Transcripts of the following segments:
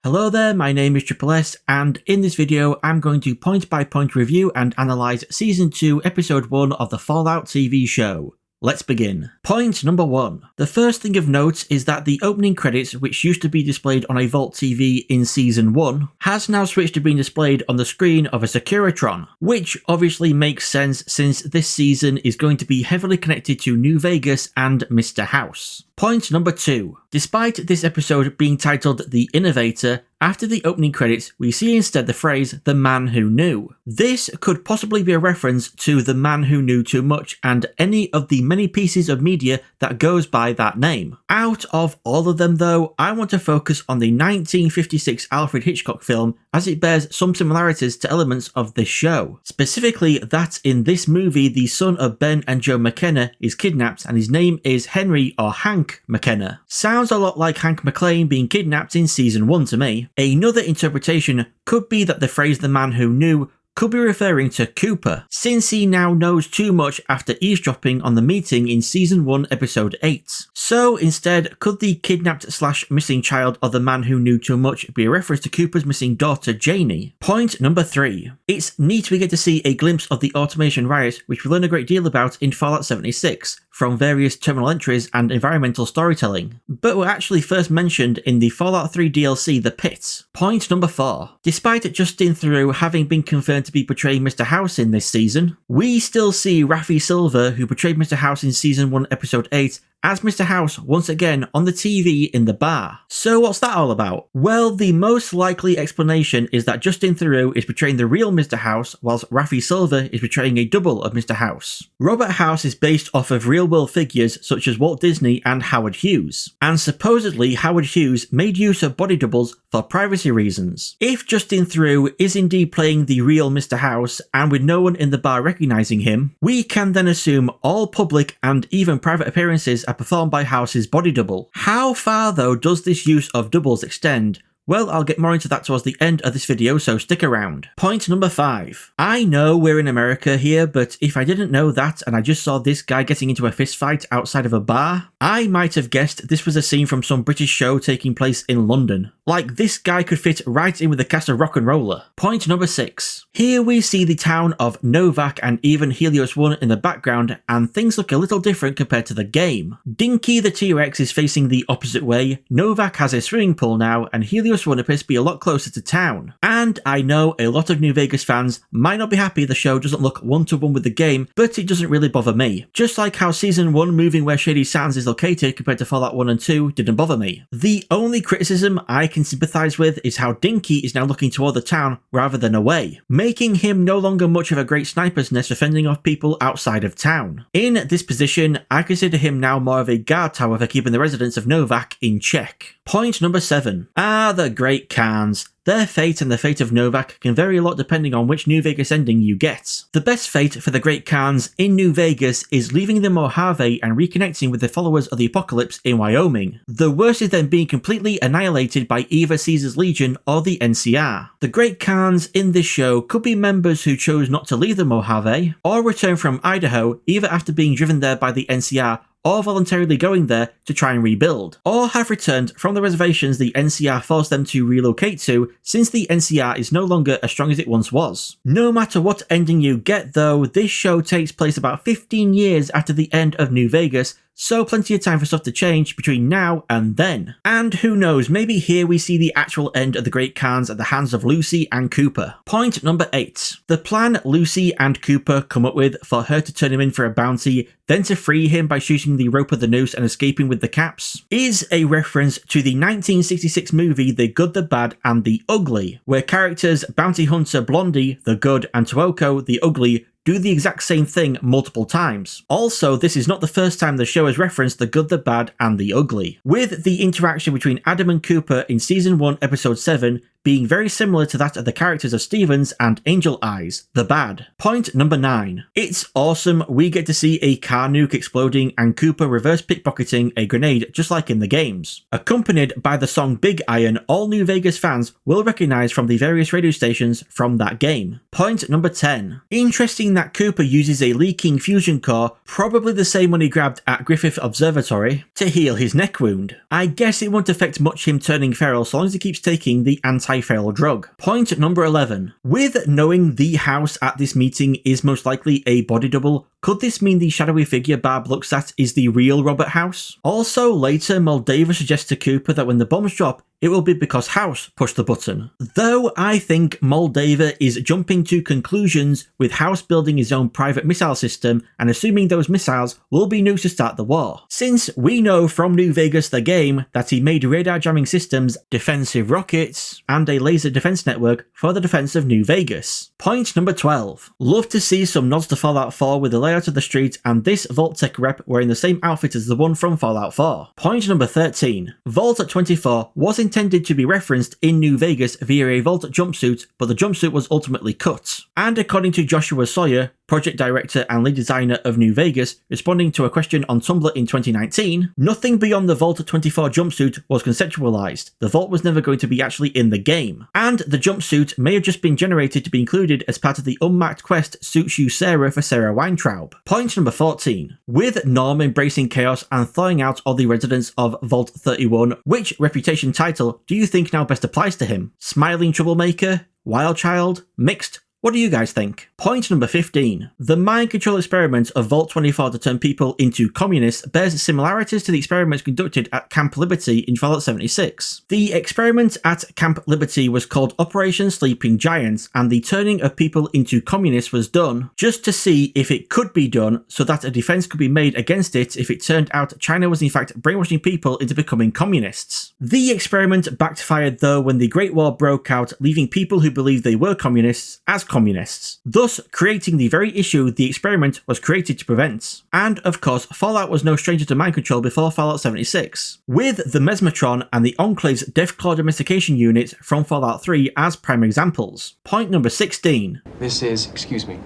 Hello there, my name is Triple S, and in this video I'm going to point-by-point review and analyse Season 2 Episode 1 of the Fallout TV show. Let's begin. Point number 1. The first thing of note is that the opening credits, which used to be displayed on a Vault TV in Season 1, has now switched to being displayed on the screen of a Securitron, which obviously makes sense since this season is going to be heavily connected to New Vegas and Mr. House. Point number 2. Despite this episode being titled The Innovator, after the opening credits, we see instead the phrase, "the man who knew." This could possibly be a reference to The Man Who Knew Too Much and any of the many pieces of media that goes by that name. Out of all of them though, I want to focus on the 1956 Alfred Hitchcock film as it bears some similarities to elements of this show. Specifically that in this movie the son of Ben and Joe McKenna is kidnapped and his name is Henry or Hank McKenna. Sounds a lot like Hank McClane being kidnapped in Season 1 to me. Another interpretation could be that the phrase "the man who knew" could be referring to Cooper, since he now knows too much after eavesdropping on the meeting in Season 1 Episode 8. So instead, could the kidnapped/missing child of the man who knew too much be a reference to Cooper's missing daughter Janie? Point number 3. It's neat we get to see a glimpse of the automation riot, which we learn a great deal about in Fallout 76, from various terminal entries and environmental storytelling, but were actually first mentioned in the Fallout 3 DLC The Pit. Point number 4. Despite Justin Theroux having been confirmed to be portraying Mr. House in this season, we still see Rafi Silver, who portrayed Mr. House in Season 1 Episode 8, as Mr. House once again on the TV in the bar. So what's that all about? Well, the most likely explanation is that Justin Theroux is portraying the real Mr. House, whilst Rafi Silver is portraying a double of Mr. House. Robert House is based off of real-world figures such as Walt Disney and Howard Hughes, and supposedly Howard Hughes made use of body doubles for privacy reasons. If Justin Theroux is indeed playing the real Mr. House, and with no one in the bar recognising him, we can then assume all public and even private appearances are performed by House's body double. How far though does this use of doubles extend? Well, I'll get more into that towards the end of this video, so stick around. Point number 5. I know we're in America here, but if I didn't know that and I just saw this guy getting into a fist fight outside of a bar, I might have guessed this was a scene from some British show taking place in London. Like, this guy could fit right in with the cast of Rock and Roller. Point number 6. Here we see the town of Novak and even Helios 1 in the background, and things look a little different compared to the game. Dinky the T-Rex is facing the opposite way, Novak has a swimming pool now, and Helios 1 appears to be a lot closer to town. And I know a lot of New Vegas fans might not be happy the show doesn't look one-to-one with the game, but it doesn't really bother me. Just like how Season 1 moving where Shady Sands is located compared to Fallout 1 and 2 didn't bother me. The only criticism I can sympathise with is how Dinky is now looking toward the town rather than away, making him no longer much of a great sniper's nest for fending off people outside of town. In this position, I consider him now more of a guard tower for keeping the residents of Novak in check. Point number 7. The Great Khans. Their fate and the fate of Novak can vary a lot depending on which New Vegas ending you get. The best fate for the Great Khans in New Vegas is leaving the Mojave and reconnecting with the followers of the Apocalypse in Wyoming. The worst is then being completely annihilated by either Caesar's Legion or the NCR. The Great Khans in this show could be members who chose not to leave the Mojave, or return from Idaho either after being driven there by the NCR or voluntarily going there to try and rebuild, or have returned from the reservations the NCR forced them to relocate to since the NCR is no longer as strong as it once was. No matter what ending you get though, this show takes place about 15 years after the end of New Vegas, so plenty of time for stuff to change between now and then. And who knows, maybe here we see the actual end of the Great Khans at the hands of Lucy and Cooper. Point number 8. The plan Lucy and Cooper come up with for her to turn him in for a bounty, then to free him by shooting the rope of the noose and escaping with the caps, is a reference to the 1966 movie The Good, the Bad and the Ugly, where characters Bounty Hunter Blondie, the good, and Tuoko, the ugly, do the exact same thing multiple times. Also, this is not the first time the show has referenced the good, the bad, and the ugly. With the interaction between Adam and Cooper in Season 1 Episode 7 being very similar to that of the characters of Stevens and Angel Eyes, the bad. Point number 9. It's awesome we get to see a car nuke exploding and Cooper reverse pickpocketing a grenade just like in the games. Accompanied by the song Big Iron, all New Vegas fans will recognise from the various radio stations from that game. Point number 10. Interesting that Cooper uses a leaking fusion core, probably the same one he grabbed at Griffith Observatory, to heal his neck wound. I guess it won't affect much him turning feral so long as he keeps taking the anti-feral drug. Point number 11. With knowing the house at this meeting is most likely a body double, could this mean the shadowy figure Barb looks at is the real Robert House? Also, later Moldava suggests to Cooper that when the bombs drop, it will be because House pushed the button. Though I think Moldava is jumping to conclusions with House building his own private missile system and assuming those missiles will be nukes to start the war. Since we know from New Vegas the game that he made radar jamming systems, defensive rockets, and a laser defense network for the defense of New Vegas. Point number 12. Love to see some nods to Fallout 4 with the layout of the street and this Vault-Tec rep wearing the same outfit as the one from Fallout 4. Point number 13. Vault 24 was intended to be referenced in New Vegas via a Vault jumpsuit, but the jumpsuit was ultimately cut. And according to Joshua Sawyer, project director and lead designer of New Vegas, responding to a question on Tumblr in 2019, nothing beyond the Vault 24 jumpsuit was conceptualized. The Vault was never going to be actually in the game. And the jumpsuit may have just been generated to be included as part of the unmarked quest Suits You Sarah for Sarah Weintraub. Point number 14. With Norm embracing chaos and thawing out all the residents of Vault 31, which reputation title do you think now best applies to him? Smiling troublemaker? Wild child? Mixed? What do you guys think? Point number 15. The mind control experiment of Vault 24 to turn people into communists bears similarities to the experiments conducted at Camp Liberty in Fallout 76. The experiment at Camp Liberty was called Operation Sleeping Giants, and the turning of people into communists was done just to see if it could be done so that a defense could be made against it if it turned out China was in fact brainwashing people into becoming communists. The experiment backfired though when the Great War broke out, leaving people who believed they were communists as communists, thus creating the very issue the experiment was created to prevent. And of course, Fallout was no stranger to mind control before Fallout 76, with the Mesmatron and the Enclave's Deathclaw domestication units from Fallout 3 as prime examples. Point number 16. This is, excuse me,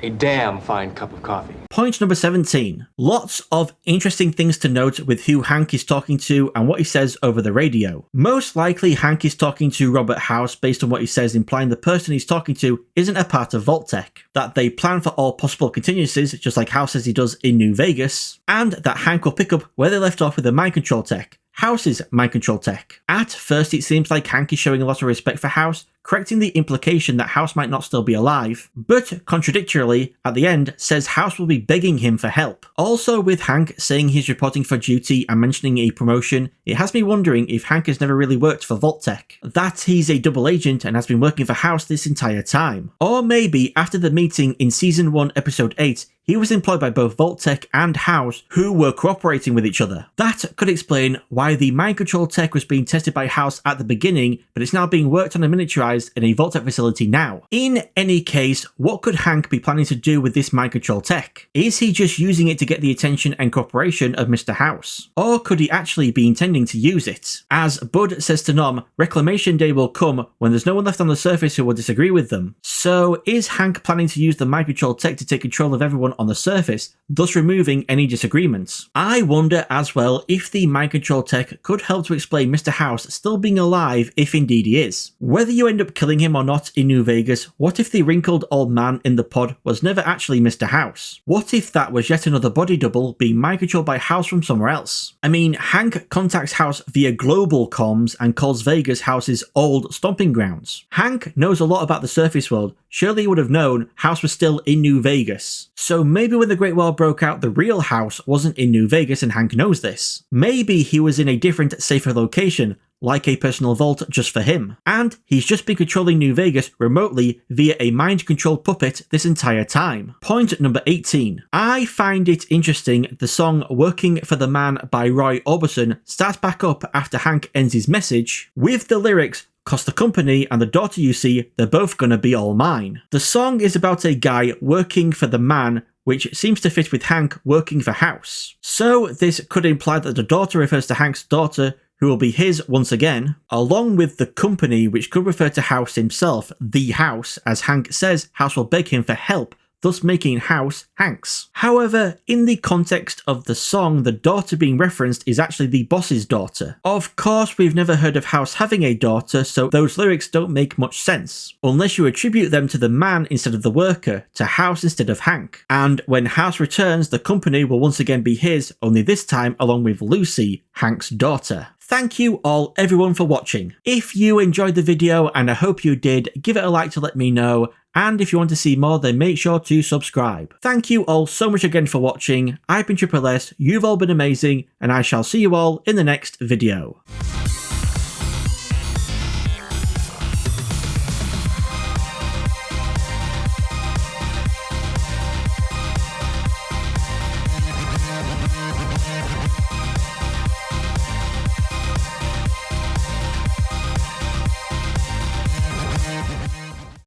a damn fine cup of coffee. Point number 17. Lots of interesting things to note with who Hank is talking to and what he says over the radio. Most likely Hank is talking to Robert House based on what he says, implying the person he's talking to isn't a part of Vault-Tec, that they plan for all possible contingencies just like House says he does in New Vegas, and that Hank will pick up where they left off with the mind control tech. House's mind control tech. At first it seems like Hank is showing a lot of respect for House, correcting the implication that House might not still be alive, but contradictorily, at the end, says House will be begging him for help. Also with Hank saying he's reporting for duty and mentioning a promotion, it has me wondering if Hank has never really worked for Vault-Tec, that he's a double agent and has been working for House this entire time. Or maybe after the meeting in Season 1 Episode 8, he was employed by both Vault-Tec and House, who were cooperating with each other. That could explain why the mind control tech was being tested by House at the beginning, but it's now being worked on and miniaturized in a Vault-Tec facility now. In any case, what could Hank be planning to do with this mind control tech? Is he just using it to get the attention and cooperation of Mr. House? Or could he actually be intending to use it? As Bud says to Nom, Reclamation Day will come when there's no one left on the surface who will disagree with them. So is Hank planning to use the mind control tech to take control of everyone on the surface, thus removing any disagreements? I wonder as well if the mind control tech could help to explain Mr. House still being alive if indeed he is. Whether you end up killing him or not in New Vegas, what if the wrinkled old man in the pod was never actually Mr. House? What if that was yet another body double being mind controlled by House from somewhere else? I mean, Hank contacts House via global comms and calls Vegas House's old stomping grounds. Hank knows a lot about the surface world. Surely he would have known House was still in New Vegas. So maybe when the Great War broke out, the real House wasn't in New Vegas and Hank knows this. Maybe he was in a different, safer location, like a personal vault just for him. And he's just been controlling New Vegas remotely via a mind-controlled puppet this entire time. Point number 18. I find it interesting the song Working for the Man by Roy Orbison starts back up after Hank ends his message with the lyrics, "'Cause the company and the daughter you see, they're both gonna be all mine." The song is about a guy working for the man, which seems to fit with Hank working for House. So this could imply that the daughter refers to Hank's daughter, who will be his once again, along with the company, which could refer to House himself, the House, as Hank says House will beg him for help, thus making House Hanks. However, in the context of the song, the daughter being referenced is actually the boss's daughter. Of course, we've never heard of House having a daughter, so those lyrics don't make much sense, unless you attribute them to the man instead of the worker, to House instead of Hank. And when House returns, the company will once again be his, only this time along with Lucy, Hank's daughter. Thank you all everyone for watching. If you enjoyed the video, and I hope you did, give it a like to let me know, and if you want to see more then make sure to subscribe. Thank you all so much again for watching. I've been Triple S, you've all been amazing, and I shall see you all in the next video.